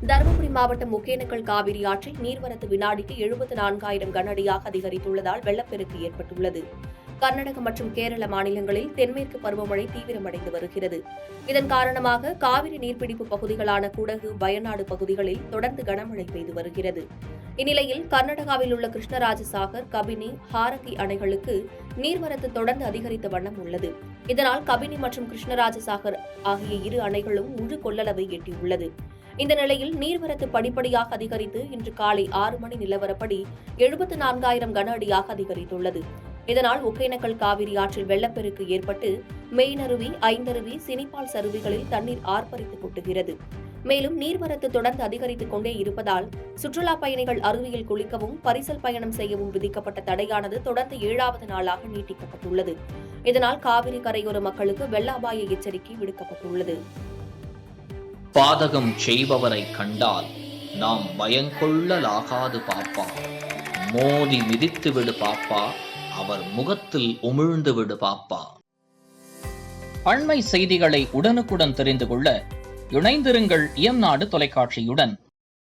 தருமபுரி மாவட்டம் ஒகேனக்கல் காவிரி ஆற்றில் நீர்வரத்து வினாடிக்கு 74,000 கன அடியாக அதிகரித்துள்ளதால் வெள்ளப்பெருக்கு ஏற்பட்டுள்ளது. கர்நாடகம் மற்றும் கேரள மாநிலங்களில் தென்மேற்கு பருவமழை தீவிரமடைந்து வருகிறது. இதன் காரணமாக காவிரி நீர்பிடிப்பு பகுதிகளான குடகு, வயநாடு பகுதிகளில் தொடர்ந்து கனமழை பெய்து வருகிறது. இந்நிலையில் கர்நாடகாவில் உள்ள கிருஷ்ணராஜசாகர், கபினி, ஹாரகி அணைகளுக்கு நீர்வரத்து தொடர்ந்து அதிகரித்த வண்ணம் உள்ளது. இதனால் கபினி மற்றும் கிருஷ்ணராஜசாகர் ஆகிய இரு அணைகளும் முழு கொள்ளளவை எட்டியுள்ளது. இந்த நிலையில் நீர்வரத்து படிப்படியாக அதிகரித்து இன்று காலை 6 மணி நிலவரப்படி 74,000 கன அடியாக அதிகரித்துள்ளது. இதனால் ஒகேனக்கல் காவிரி ஆற்றில் வெள்ளப்பெருக்கு ஏற்பட்டு மெயினருவி, ஐந்தருவி, சினிபால் சருவிகளில் தண்ணீர் ஆர்ப்பரித்து கொட்டுகிறது. மேலும் நீர்வரத்து தொடர்ந்து அதிகரித்துக் கொண்டே இருப்பதால் சுற்றுலாப் பயணிகள் அருவியில் குளிக்கவும், பரிசல் பயணம் செய்யவும் விதிக்கப்பட்ட தடையானது தொடர்ந்து 7வது நாளாக நீட்டிக்கப்பட்டுள்ளது. இதனால் காவிரி கரையோர மக்களுக்கு வெள்ள அபாய எச்சரிக்கை விடுக்கப்பட்டுள்ளது. பாதகம் செய்பவரை கண்டால் நாம் பயங்கொள்ளலாகாது பாப்பா, மோதி மிதித்து விடு பாப்பா, அவர் முகத்தில் உமிழ்ந்து விடு பாப்பா. அண்மை செய்திகளை உடனுக்குடன் தெரிந்து கொள்ள இணைந்திருங்கள் இயம்நாடு தொலைக்காட்சியுடன்.